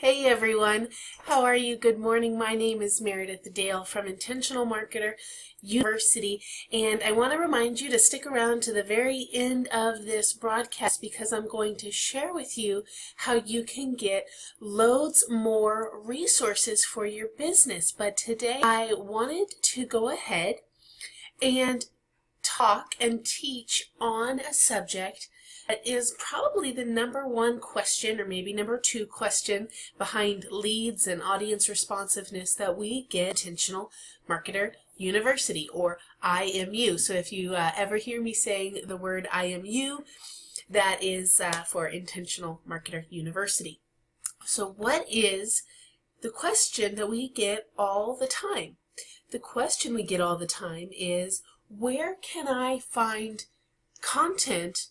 Hey everyone, how are you? Good morning. My name is Meredith Dale from Intentional Marketer University, and I want to remind you to stick around to the very end of this broadcast because I'm going to share with you how you can get loads more resources for your business. But today I wanted to go ahead and talk and teach on a subject that is probably the #1 question, or maybe #2 question, behind leads and audience responsiveness that we get Intentional Marketer University, or IMU. So if you ever hear me saying the word IMU, that is for Intentional Marketer University. So what is the question that we get all the time? The question we get all the time is, where can I find content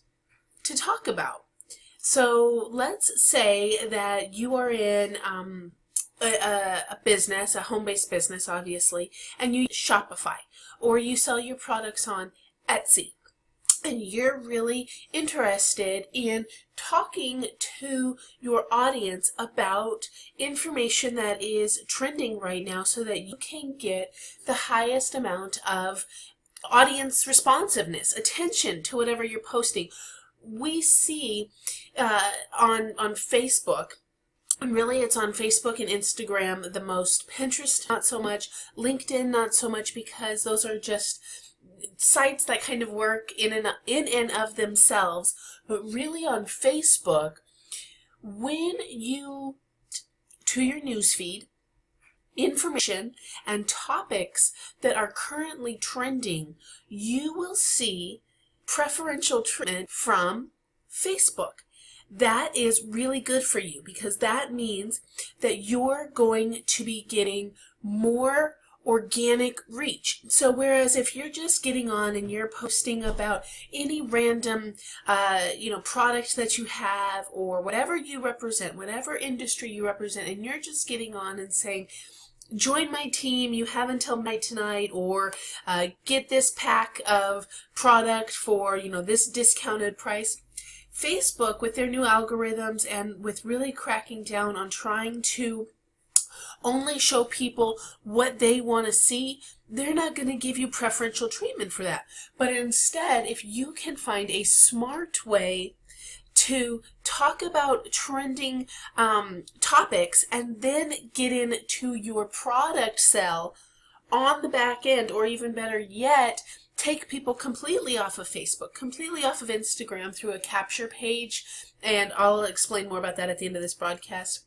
to talk about? So let's say that you are in a business, a home-based business obviously, and you Shopify, or you sell your products on Etsy, and you're really interested in talking to your audience about information that is trending right now so that you can get the highest amount of audience responsiveness, attention to whatever you're posting. We see on Facebook, and really it's on Facebook and Instagram the most, Pinterest not so much, LinkedIn not so much, because those are just sites that kind of work in and of themselves. But really on Facebook, when you, to your newsfeed, information and topics that are currently trending, you will see preferential treatment from Facebook. That is really good for you because that means that you're going to be getting more organic reach. So whereas if you're just getting on and you're posting about any random product that you have, or whatever you represent, whatever industry you represent, and you're just getting on and saying, join my team, you have until midnight tonight, or get this pack of product for this discounted price. Facebook, with their new algorithms and with really cracking down on trying to only show people what they want to see, they're not going to give you preferential treatment for that. But instead, if you can find a smart way to talk about trending topics and then get into your product sell on the back end, or even better yet, take people completely off of Facebook, completely off of Instagram through a capture page, and I'll explain more about that at the end of this broadcast.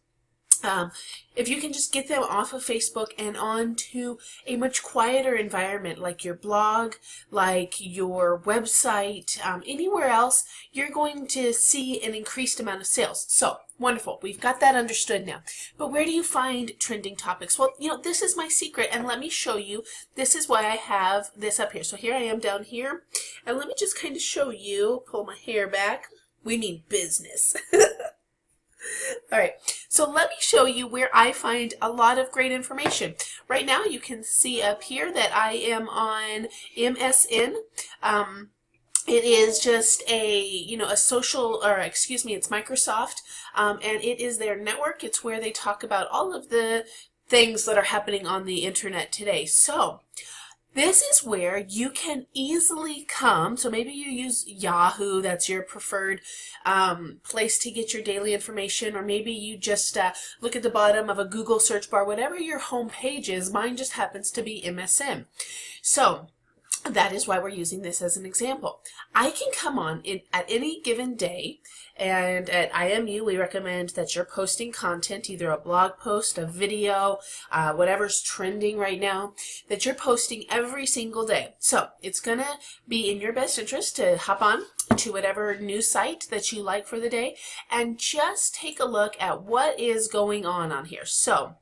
If you can just get them off of Facebook and onto a much quieter environment, like your blog, like your website, anywhere else, you're going to see an increased amount of sales. So, wonderful. We've got that understood now. But where do you find trending topics? Well, this is my secret, and let me show you. This is why I have this up here. So here I am down here, and let me just kind of show you, pull my hair back. We mean business. All right, so let me show you where I find a lot of great information. Right now you can see up here that I am on MSN. It is just a social, or excuse me, it's Microsoft, and it is their network. It's where they talk about all of the things that are happening on the internet today. So this is where you can easily come. So maybe you use Yahoo, that's your preferred place to get your daily information, or maybe you just look at the bottom of a Google search bar, whatever your home page is. Mine just happens to be MSN. So that is why we're using this as an example. I can come on at any given day, and at IMU we recommend that you're posting content, either a blog post, a video, whatever's trending right now, that you're posting every single day. So it's gonna be in your best interest to hop on to whatever news site that you like for the day and just take a look at what is going on here. So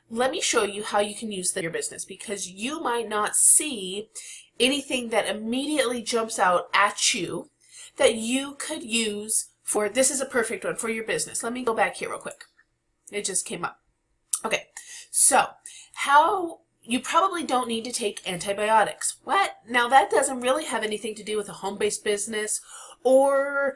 let me show you how you can use that in your business, because you might not see anything that immediately jumps out at you that you could use for, this is a perfect one for your business. Let me go back here real quick. It just came up. Okay, so how you probably don't need to take antibiotics. What? Now that doesn't really have anything to do with a home-based business or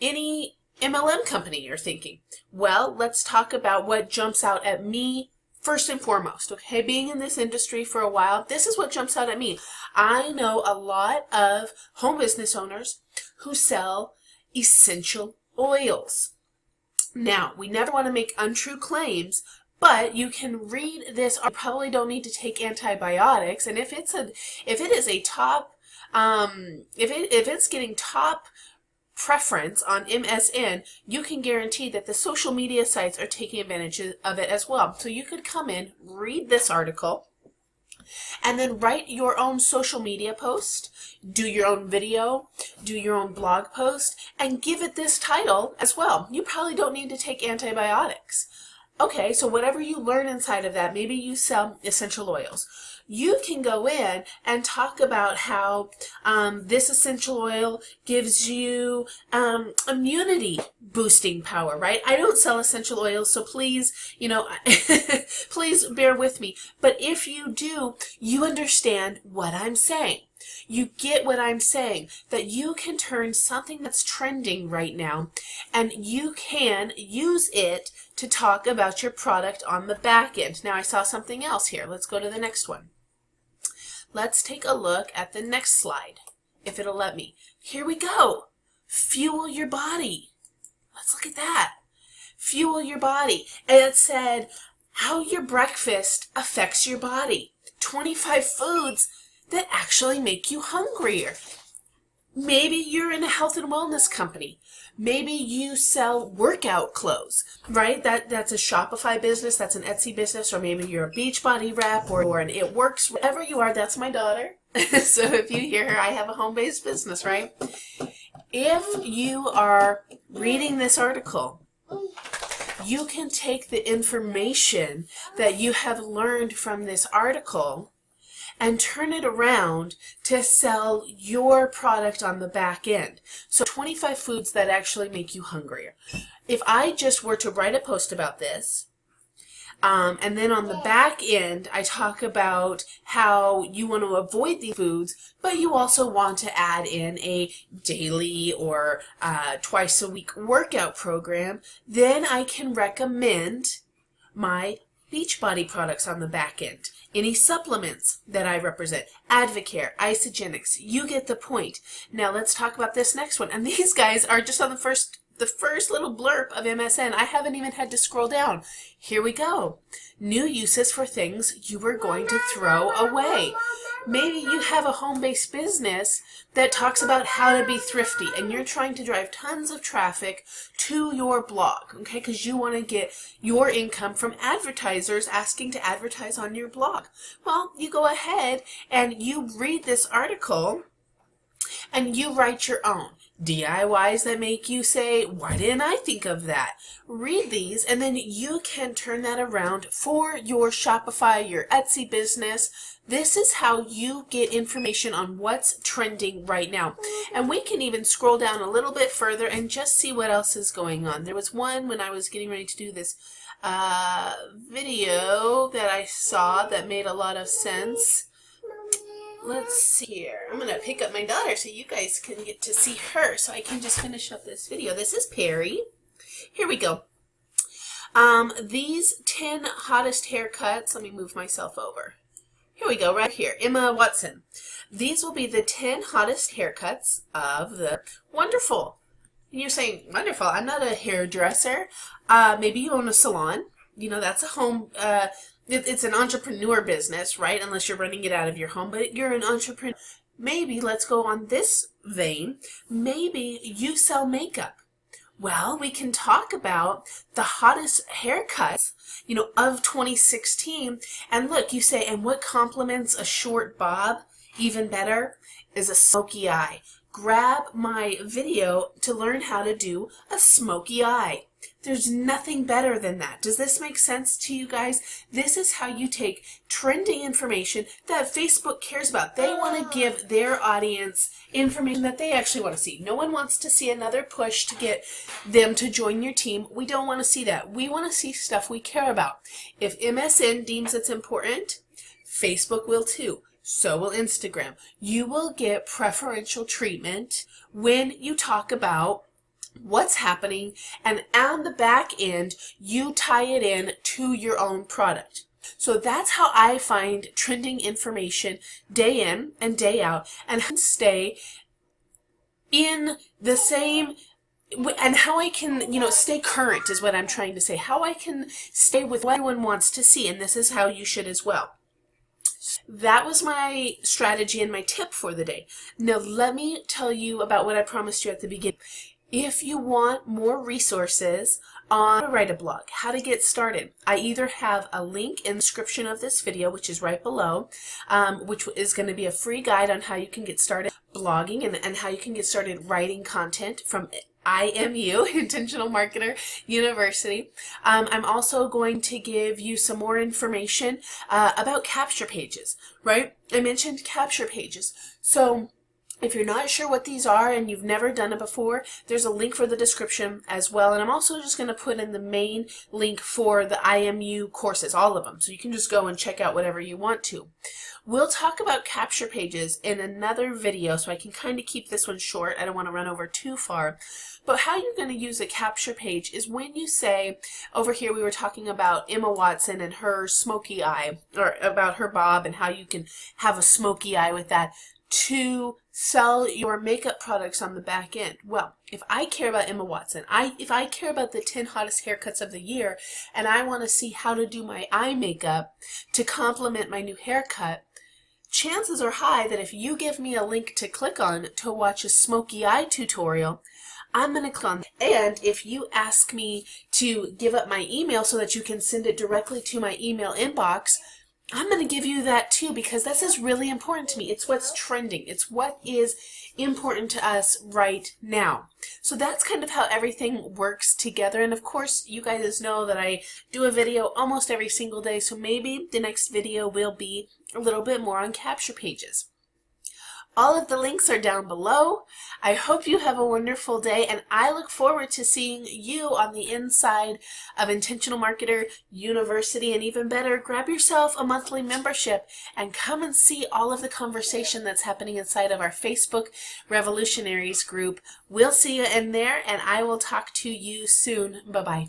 any MLM company, you're thinking. Well, let's talk about what jumps out at me first and foremost, okay? Being in this industry for a while, this is what jumps out at me. I know a lot of home business owners who sell essential oils. Now, we never want to make untrue claims, but you can read this. You probably don't need to take antibiotics, and if it is a top, if it's getting top preference on MSN, you can guarantee that the social media sites are taking advantage of it as well. So you could come in, read this article, and then write your own social media post, do your own video, do your own blog post, and give it this title as well. You probably don't need to take antibiotics. Okay, so whatever you learn inside of that, maybe you sell essential oils. You can go in and talk about how this essential oil gives you immunity boosting power, right? I don't sell essential oils, so please, please bear with me. But if you do, you understand what I'm saying. You get what I'm saying, that you can turn something that's trending right now and you can use it to talk about your product on the back end. Now I saw something else here. Let's go to the next one. Let's take a look at the next slide, if it'll let me. Here we go. Fuel your body. Let's look at that. Fuel your body. And it said how your breakfast affects your body. 25 foods that actually make you hungrier. Maybe you're in a health and wellness company. Maybe you sell workout clothes, right? That's a Shopify business, that's an Etsy business, or maybe you're a Beachbody rep or an It Works, whatever you are. That's my daughter. So if you hear her, I have a home-based business, right? If you are reading this article, you can take the information that you have learned from this article and turn it around to sell your product on the back end. So 25 foods that actually make you hungrier. If I just were to write a post about this, and then on the back end, I talk about how you want to avoid these foods, but you also want to add in a daily or twice a week workout program, then I can recommend my Beachbody products on the back end. Any supplements that I represent, Advocare, Isogenics, you get the point. Now let's talk about this next one. And these guys are just on the first little blurb of MSN. I haven't even had to scroll down. Here we go. New uses for things you were going to throw away. Maybe you have a home-based business that talks about how to be thrifty and you're trying to drive tons of traffic to your blog, okay, because you want to get your income from advertisers asking to advertise on your blog. Well, you go ahead and you read this article and you write your own DIYs that make you say, why didn't I think of that? Read these and then you can turn that around for your Shopify, your Etsy business. This is how you get information on what's trending right now. And we can even scroll down a little bit further and just see what else is going on. There was one when I was getting ready to do this video that I saw that made a lot of sense. Let's see here. I'm going to pick up my daughter so you guys can get to see her so I can just finish up this video. This is Perry. Here we go. These 10 hottest haircuts. Let me move myself over. Here we go, right here. Emma Watson. These will be the 10 hottest haircuts of the wonderful. And you're saying, wonderful, I'm not a hairdresser. Maybe you own a salon. That's a home, it's an entrepreneur business, right? Unless you're running it out of your home, but you're an entrepreneur. Maybe, let's go on this vein, maybe you sell makeup. Well, we can talk about the hottest haircuts, of 2016. And look, you say, and what complements a short bob even better is a smoky eye. Grab my video to learn how to do a smoky eye. There's nothing better than that. Does this make sense to you guys? This is how you take trending information that Facebook cares about. They want to give their audience information that they actually want to see. No one wants to see another push to get them to join your team. We don't want to see that. We want to see stuff we care about. If MSN deems it's important, Facebook will too. So will Instagram. You will get preferential treatment when you talk about what's happening, and on the back end, you tie it in to your own product. So that's how I find trending information day in and day out, and stay in the same, and how I can, stay current is what I'm trying to say. How I can stay with what everyone wants to see, and this is how you should as well. That was my strategy and my tip for the day. Now let me tell you about what I promised you at the beginning. If you want more resources on how to write a blog, how to get started, I either have a link in the description of this video, which is right below, which is going to be a free guide on how you can get started blogging and how you can get started writing content from IMU, Intentional Marketer University. I'm also going to give you some more information about capture pages, right? I mentioned capture pages. So if you're not sure what these are and you've never done it before, there's a link for the description as well. And I'm also just going to put in the main link for the IMU courses, all of them. So you can just go and check out whatever you want to. We'll talk about capture pages in another video, so I can kind of keep this one short. I don't want to run over too far. But how you're going to use a capture page is when you say, over here we were talking about Emma Watson and her smoky eye, or about her bob and how you can have a smoky eye with that, to sell your makeup products on the back end. Well, if I care about Emma Watson, if I care about the 10 hottest haircuts of the year, and I want to see how to do my eye makeup to complement my new haircut, chances are high that if you give me a link to click on to watch a smoky eye tutorial, I'm going to click on that. And if you ask me to give up my email so that you can send it directly to my email inbox, I'm going to give you that too, because this is really important to me. It's what's trending. It's what is important to us right now. So that's kind of how everything works together. And of course, you guys know that I do a video almost every single day. So maybe the next video will be a little bit more on capture pages. All of the links are down below. I hope you have a wonderful day, and I look forward to seeing you on the inside of Intentional Marketer University. And even better, grab yourself a monthly membership and come and see all of the conversation that's happening inside of our Facebook Revolutionaries group. We'll see you in there, and I will talk to you soon. Bye-bye.